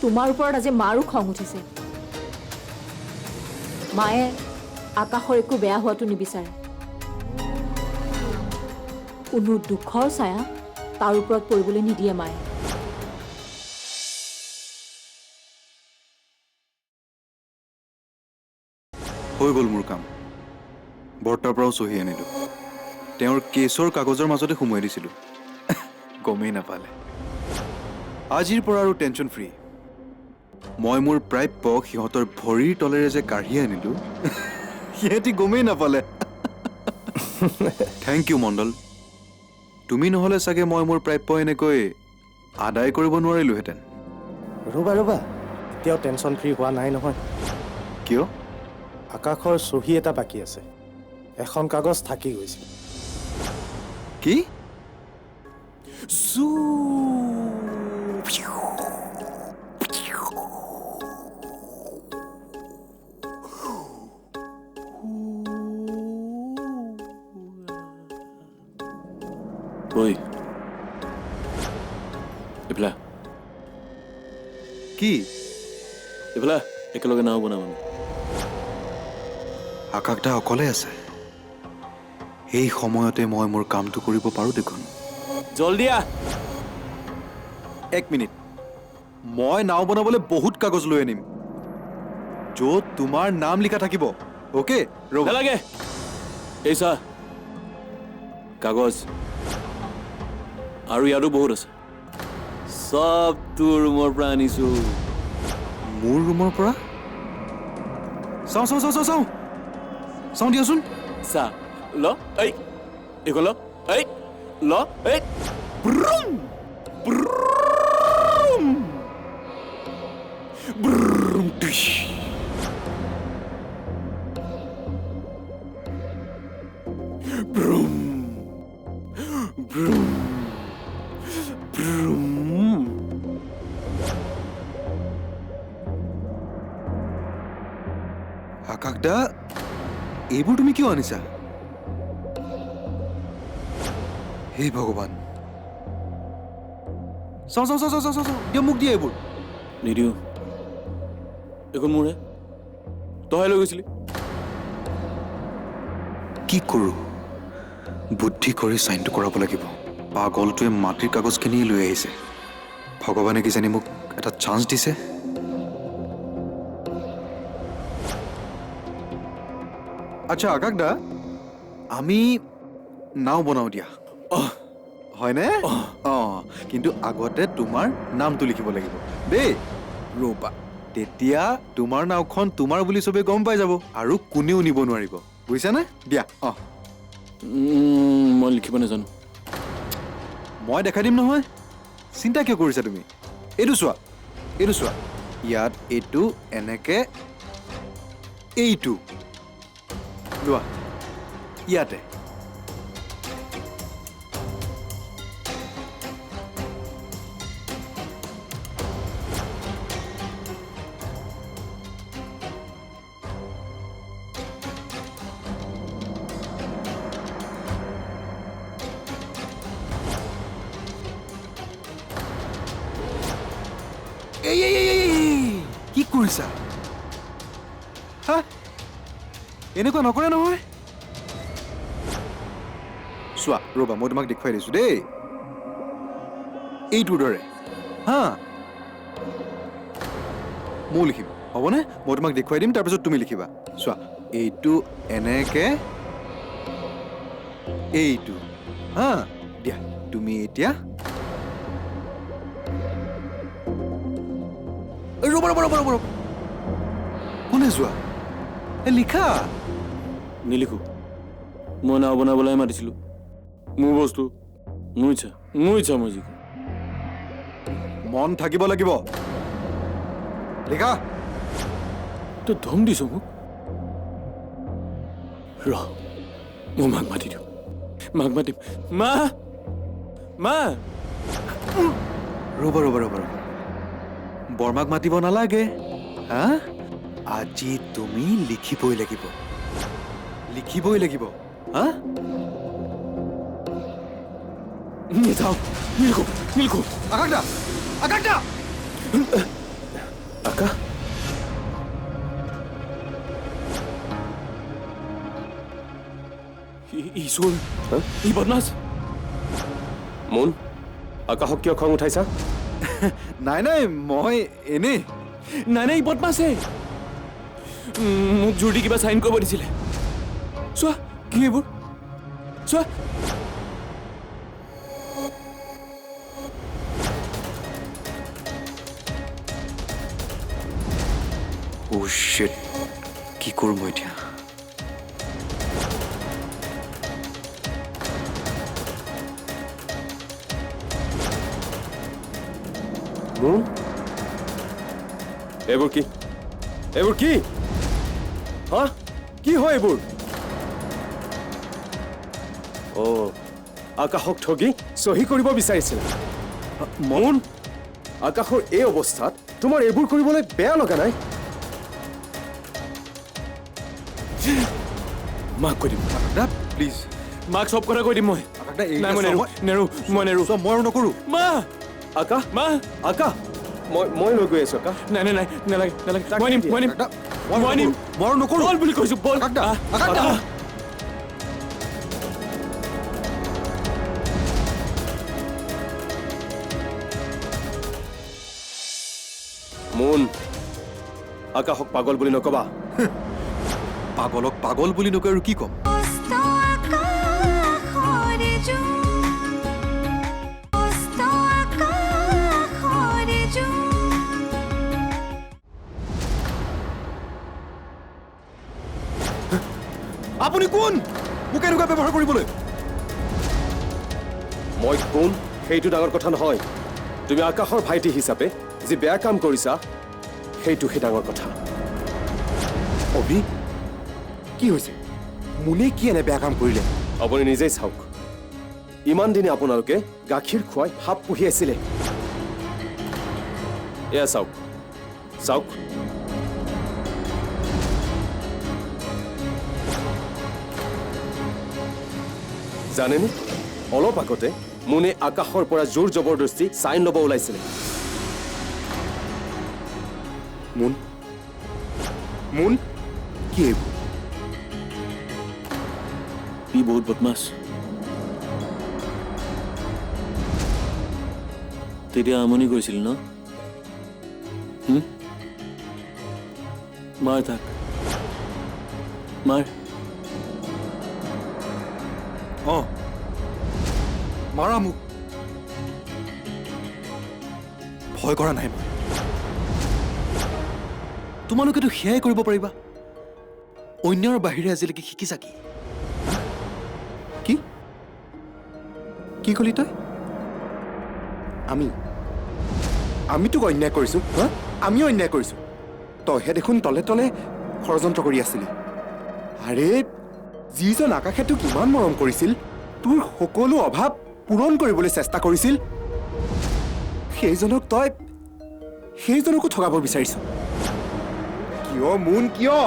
তোমাৰ ওপৰত আজি মাৰো খং উঠিছে মায়ে আকাশৰ একো বেয়া হোৱাটো নিবিচাৰে কোনো দুখৰ ছায়া তাৰ ওপৰত পৰিবলৈ নিদিয়ে মায়ে হৈ গ'ল মোৰ কাম বৰ্তাৰ পৰাও চহী আনিলোঁ তেওঁৰ কেছৰ কাগজৰ মাজতে সোমোৱাই দিছিলোঁ গমেই নাপালে আজিৰ পৰা আৰু টেনশ্যন ফ্ৰী মই মোৰ প্ৰাপ্য সিহঁতৰ ভৰিৰ তলেৰে যে কাঢ়ি আনিলোঁ সিহঁতি গমেই নাপালে থেংক ইউ মণ্ডল তুমি নহ'লে চাগে মই মোৰ প্ৰাপ্য এনেকৈ আদায় কৰিব নোৱাৰিলোহেঁতেন ৰ'বা এতিয়াও টেনশ্যন ফ্ৰী হোৱা নাই নহয় কিয় আকাশৰ চহী এটা বাকী আছে এখন কাগজ থাকি গৈছে কি ঐ এইফালে কি এইফালে একেলগে নাও বনাম আমি আকাশদা অকলে আছে এই সময়তে মই মোৰ কামটো কৰিব পাৰোঁ দেখোন জলদি আহ এক মিনিট মই নাও বনাবলৈ বহুত কাগজ লৈ আনিম য'ত তোমাৰ নাম লিখা থাকিব অ'কে ৰ'ব নালাগে এই চা কাগজ আৰু ইয়াতো বহুত আছে সব তোৰ ৰুমৰ পৰা আনিছো মোৰ ৰুমৰ পৰা চাওঁ চাওঁ দিয়াচোন চা ল এই এইখন ল এই ল এই ব্ৰুম ব্ৰুম ব্ৰুম টুশ ব্ৰুম ব্ৰুম ব্ৰুম আকাশদা এইবোৰ তুমি কিয় আনিছা হে ভগৱান চাওঁ দিয়া মোক দিয়া এইবোৰ নিদিওঁ এইখন মোৰহে তই লৈ গৈছিলি কি কৰোঁ বুদ্ধি কৰি চাইনটো কৰাব লাগিব পাগলটোৱে মাটিৰ কাগজখিনি লৈ আহিছে ভগৱানে কিজানি মোক এটা চান্স দিছে আচ্ছা আকাশদা আমি নাও বনাওঁ দিয়া হয়নে অঁ কিন্তু আগতে তোমাৰ নামটো লিখিব লাগিব দেই ৰ'বা তেতিয়া তোমাৰ নাওখন তোমাৰ বুলি চবেই গম পাই যাব আৰু কোনেও নিব নোৱাৰিব বুজিছানে দিয়া অঁ মই লিখিব নাজানো মই দেখাই দিম নহয় চিন্তা কিয় কৰিছা তুমি এইটো চোৱা ইয়াত এইটো এনেকে এইটো লোৱা ইয়াতে কি কৰিছা হা এনেকুৱা নকৰে নহয় চোৱা ৰ'বা মই তোমাক দেখুৱাই দিছো দেই এইটোৰ দৰে হা মই লিখিম হ'বনে মই তোমাক দেখুৱাই দিম তাৰপিছত তুমি লিখিবা চোৱা এইটো এনেকে এইটো হা দিয়া তুমি এতিয়া ৰ'বা কোনে যোৱা লিখা নিলিখো মই নাও বনাবলৈ মাতিছিলোঁ মোৰ বস্তু মোৰ ইচ্ছা মই যি মন থাকিব লাগিব লিখা তই ধম দিছ মোক ৰ মই মাক মাতি দিওঁ মাক মাতিম মা ৰ'বা বৰমাক মাতিব নালাগে হা আজি তুমি লিখিবই লাগিব হা নিলিখো আকাশদা আকাশ ঈশ্বৰ ই বদমাছ মুন আকাশক কিয় খং উঠাইছা নাই নাই মই এনেই নাই নাই ই বদমাছে মোক জোৰ দি কিবা চাইন কৰিব দিছিলে চোৱা কি এইবোৰ চোৱা অ' শ্বিট কি কৰোঁ মই এতিয়া মুন এইবোৰ কি এইবোৰ কি হা কি হয় এইবোৰ অ' আকাশক ঠগি চহী কৰিব বিচাৰিছিলা মুন আকাশৰ এই অৱস্থাত তোমাৰ এইবোৰ কৰিবলৈ বেয়া লগা নাই মাক কৈ দিম আকাশদা প্লিজ মাক চব কথা কৈ দিম মই আকাশদা নাই মই নেৰো নেৰো মই নেৰো মই আৰু নকৰোঁ মা আকাশ মা আকাশ মই লৈ গৈ আছো আকাশ নাই নাই নাই নালাগে নালাগে মই নিম মই নিম আকাশদা মই নিম মই আৰু নকৰোঁ বল বুলি কৈছো বল আকাশদা আহ, আকাশদা আহ। মুন আকাশক পাগল বুলি নকবা পাগলক পাগল বুলি নকয় আৰু কি ক'ম আপুনি কোন মোক এনেকুৱা ব্যৱহাৰ কৰিবলৈ মই কোন সেইটো ডাঙৰ কথা নহয় তুমি আকাশৰ ভাইটি হিচাপে যি বেয়া কাম কৰিছা সেইটোহে ডাঙৰ কথা অভি কি হৈছে মুনে কি এনে বেয়া কাম কৰিলে আপুনি নিজেই চাওক ইমান দিনে আপোনালোকে গাখীৰ খুৱাই সাপ পুহি আছিলে এয়া চাওক চাওক জানেনে অলপ আগতে মুনে আকাশৰ পৰা জোৰ জবৰদস্তি চাইন ল'ব ওলাইছিলে মুন মুন কি এইবোৰ ই বহুত বদমাছ তেতিয়া আমনি কৰিছিল ন মাৰ থাক মাৰ অঁ মাৰা মোক ভয় কৰা নাই মই তোমালোকেতো সেয়াই কৰিব পাৰিবা অন্যৰ বাহিৰে আজিলৈকে শিকিছা কি কি কি ক'লি তই আমি তোক অন্যায় কৰিছো হা আমিও অন্যায় কৰিছো তইহে দেখোন তলে তলে ষড়যন্ত্ৰ কৰি আছিলি আৰে যিজন আকাশে তোক ইমান মৰম কৰিছিল তোৰ সকলো অভাৱ পূৰণ কৰিবলৈ চেষ্টা কৰিছিল সেইজনকো ঠগাব বিচাৰিছ কিয় মুন কিয়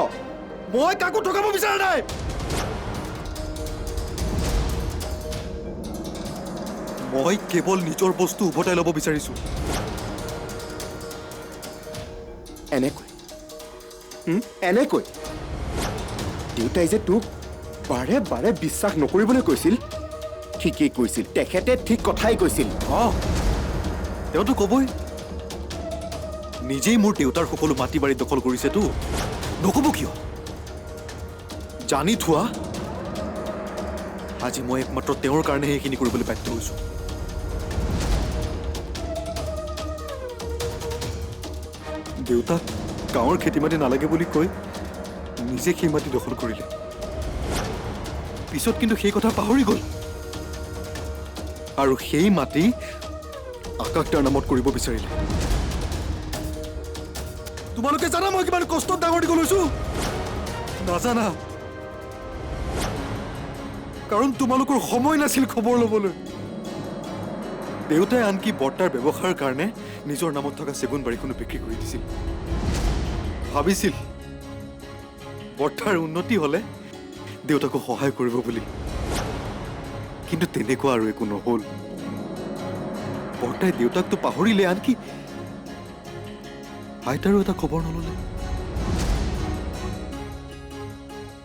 মই কাকো ঠগাব বিচৰা নাই মই কেৱল নিজৰ বস্তু উভতাই ল'ব বিচাৰিছো এনেকৈ দেউতাই যে তোক বাৰে বাৰে বিশ্বাস নকৰিবলৈ কৈছিল ঠিকেই কৈছিল তেখেতে ঠিক কথাই কৈছিল অঁ তেওঁতো ক'বই নিজেই মোৰ দেউতাৰ সকলো মাটি বাৰী দখল কৰিছেতো নক'ব কিয় জানি থোৱা আজি মই একমাত্ৰ তেওঁৰ কাৰণে সেইখিনি কৰিবলৈ বাধ্য হৈছো দেউতাক গাঁৱৰ খেতি মাটি নালাগে বুলি কৈ নিজে সেই মাটি দখল কৰিলে পিছত কিন্তু সেই কথা পাহৰি গ'ল আৰু সেই মাটি আকাশ তাৰ নামত কৰিব বিচাৰিলে তোমালোকে জানা মই কিমান কষ্টত ডাঙৰ দীঘল হৈছো নাজানা কাৰণ তোমালোকৰ সময় নাছিল খবৰ ল'বলৈ দেউতাই আনকি বৰ্তাৰ ব্যৱসায়ৰ কাৰণে নিজৰ নামত থকা চেগুন বাৰীখনো বিক্ৰী কৰি দিছিল ভাবিছিল বৰ্তাৰ উন্নতি হ'লে দেউতাকো সহায় কৰিব বুলি কিন্তু তেনেকুৱা আৰু একো নহ'ল বৰ্তাই দেউতাকতো পাহৰিলে আইতাৰো এটা খবৰ নল'লে।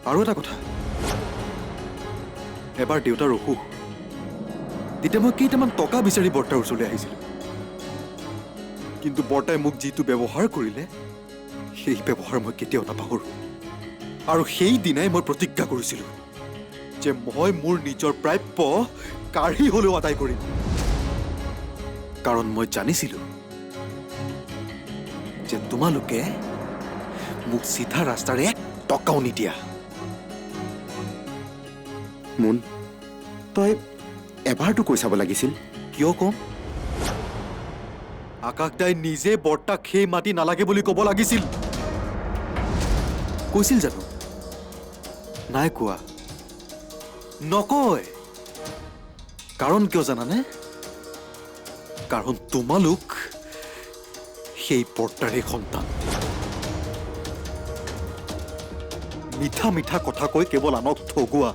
আৰু এটা কথা, এবাৰ দেউতাৰ অসুখ, তেতিয়া মই কেইটামান টকা বিচাৰি বৰ্তাৰ ওচৰলৈ আহিছিলোঁ। কিন্তু বৰ্তাই মোক যিটো ব্যৱহাৰ কৰিলে, সেই ব্যৱহাৰ মই কেতিয়াও নাপাহৰোঁ। আৰু সেই দিনাই মই প্ৰতিজ্ঞা কৰিছিলোঁ যে মই মোৰ নিজৰ প্ৰাপ্য কাঢ়ি হ'লেও আদায় কৰিম। কাৰণ মই জানিছিলোঁ যে তোমালোকে মোক চিধা ৰাস্তাৰে এক টকাও নিদিয়া। মোন, তই এবাৰতো কৈ চাব লাগিছিল। কিয় কম? আকাশ দাই নিজে বৰ্তাক সেই মাটি নালাগে বুলি ক'ব লাগিছিল। কৈছিল জানো? নাই কোৱা, নকয়। কাৰণ কিয় জানানে? কাৰণ তোমালোক সেই বৰ্তাৰে সন্তান। মিঠা মিঠা কথা কৈ কেৱল আনক ঠগোৱা।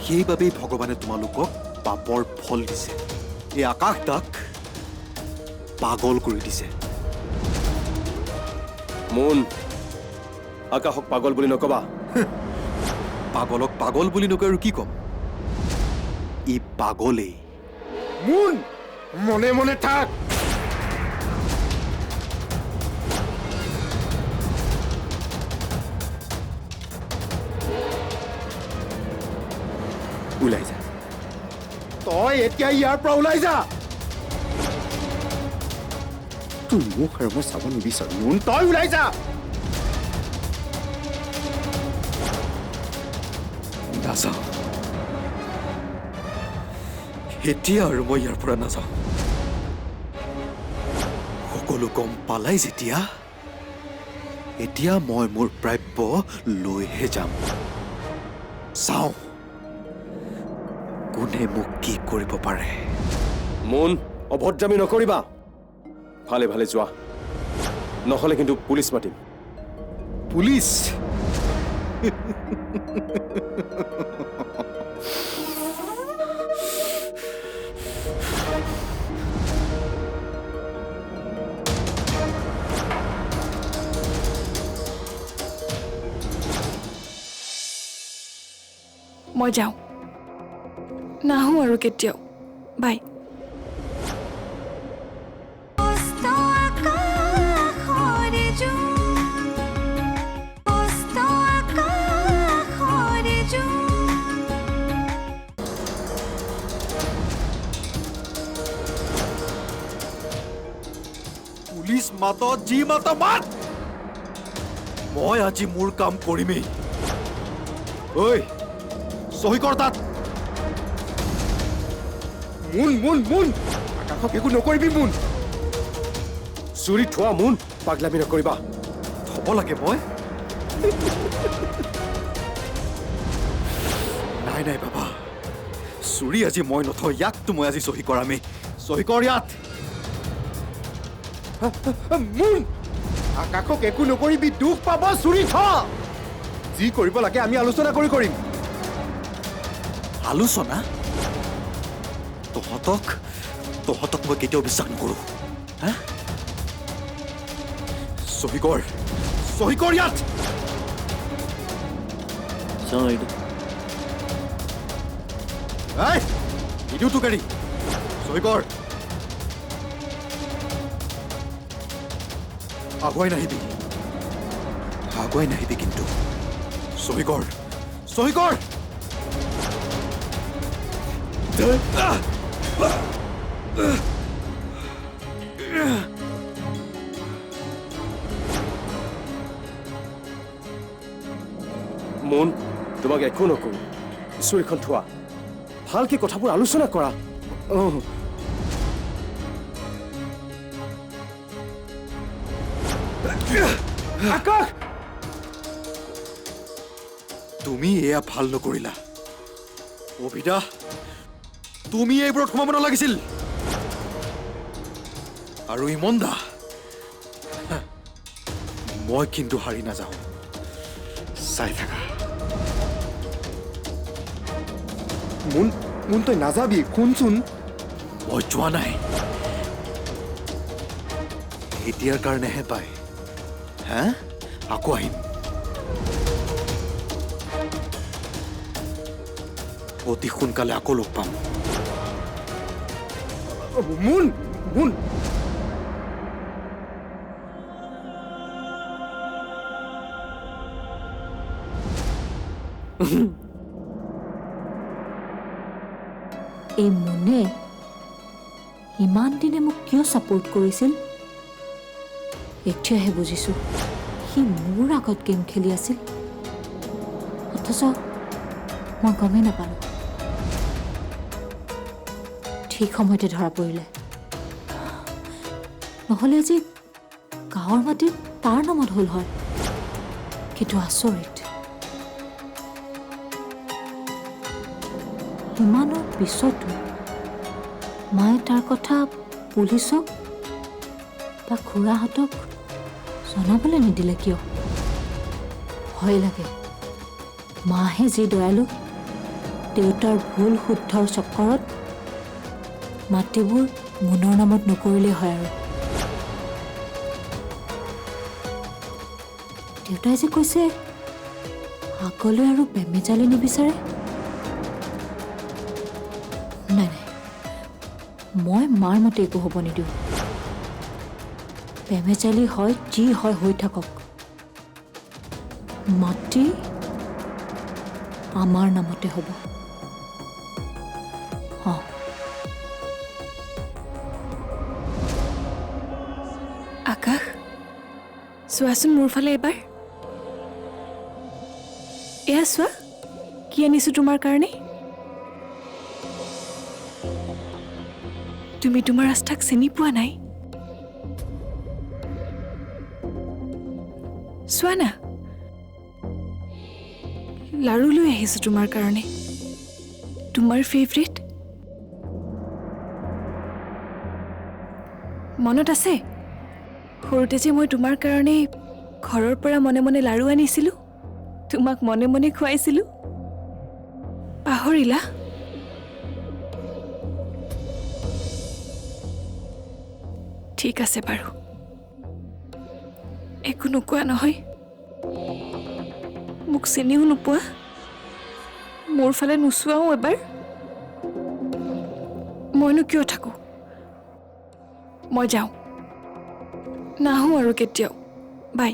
সেইবাবেই ভগৱানে তোমালোকক পাপৰ ফল দিছে। এই আকাশ দাক পাগল কৰি দিছে। মোন, আকাশক পাগল বুলি নকবা। পাগলক পাগল বুলি নকয় আৰু কি ক'ম? ই পাগলেই। মোন, মনে মনে থাক। ওলাই যা, তই এতিয়া ইয়াৰ পৰা ওলাই যা। তোৰ মুখ আৰু মই চাব নিবিচাৰো। মোন, তই ওলাই যা। নাযাওঁ, এতিয়া আৰু মই ইয়াৰ পৰা নাযাওঁ। সকলো গম পালাই যেতিয়া, এতিয়া মই মোৰ প্ৰাপ্য লৈহে যাম। চাওঁ কোনে মোক কি কৰিব পাৰে। মোন, অভদ্ৰামি নকৰিবা। ভালে ভালে যোৱা, নহ'লে কিন্তু পুলিচ মাতিম। পুলিচ? মই যাওঁ, নাহোঁ আৰু কেতিয়াও। বাই। পুলিচ মাত, যি মাত মাত। মই আজি মোৰ কাম কৰিমেই। ঐ, চহী কৰ তাত। মোন, মোন, মোন, আকাশক একো নকৰিবি। মোন, চুৰি থোৱা। মোন, পাগলামি নকৰিবা। থব লাগে মই? নাই নাই বাবা, চুৰি আজি মই নথওঁ। ইয়াকতো মই আজি চহী কৰামেই। চহী কৰ ইয়াত। মোন, আকাশক একো নকৰিবি। দুখ পাব, চুৰি থ। যি কৰিব লাগে আমি আলোচনা কৰি কৰিম। আলোচনা? তহঁতক মই কেতিয়াও বিশ্বাস নকৰোঁ। হা? চহী কৰ, চহী কৰ ইয়াত। চাওঁ এইটো। ইটোতো গাড়ী, চহী কৰ। আগুৱাই নাহিবি, আগুৱাই নাহিবি কিন্তু। চহী কৰ, চহী কৰ। মোন, তোমাক একো নকওঁ। চুৰিখন থোৱা, ভালকে কথাবোৰ আলোচনা কৰা। আকাশ, তুমি এয়া ভাল নকৰিলা। অভিদা, তুমি এইবোৰত সোমাব নালাগিছিল। আৰু ইমন্দা, মই কিন্তু হাৰি নাযাওঁ। চাই থাকা। মোন, মোন, তই নাযাবি। শুনচোন, মই যোৱা নাই। এতিয়াৰ কাৰণেহে পায় হা আকৌ আহিম অতি সোনকালে আকৌ লগ পাম মুন মুন এই মুনে ইমান দিনে মোক কিয় ছাপোৰ্ট কৰিছিল এতিয়াহে বুজিছোঁ সি মোৰ আগত গেম খেলি আছিল অথচ মই গমেই নাপালোঁ ঠিক সময়তে ধৰা পৰিলে নহ'লে আজি গাঁৱৰ মাটিত তাৰ নামত হ'ল হয় কিন্তু আচৰিত ইমানৰ পিছতো মায়ে তাৰ কথা পুলিচক বা খুৰাহঁতক জনাবলৈ নিদিলে কিয় ভয় লাগে মাহে যি দয়ালু দেউতাৰ ভুল শুদ্ধৰ চক্কৰত মাটিবোৰ মুনৰ নামত নকৰিলেই হয় আৰু দেউতাই যে কৈছে আগলৈ আৰু বেমেজালি নিবিচাৰে নাই নাই মই মাৰ মতে একো হ'ব নিদিওঁ বেমেজালি হয় যি হয় হৈ থাকক মাটি আমাৰ নামতে হ'ব অঁ আকাশ চোৱাচোন মোৰ ফালে এবাৰ এয়া চোৱা কি আনিছোঁ তোমাৰ কাৰণে তুমি তোমাৰ আস্থাক চিনি পোৱা নাই চোৱা না লাৰু লৈ আহিছোঁ তোমাৰ কাৰণে তোমাৰ ফেভৰেট মনত আছে সৰুতে যে মই তোমাৰ কাৰণে ঘৰৰ পৰা মনে মনে লাৰু আনিছিলোঁ তোমাক মনে মনে খুৱাইছিলোঁ পাহৰিলা ঠিক আছে বাৰু একো নোকোৱা নহয় মোক চিনিও নোপোৱা মোৰ ফালে নোচোৱাও এবাৰ মইনো কিয় থাকোঁ মই যাওঁ নাহোঁ আৰু কেতিয়াও বাই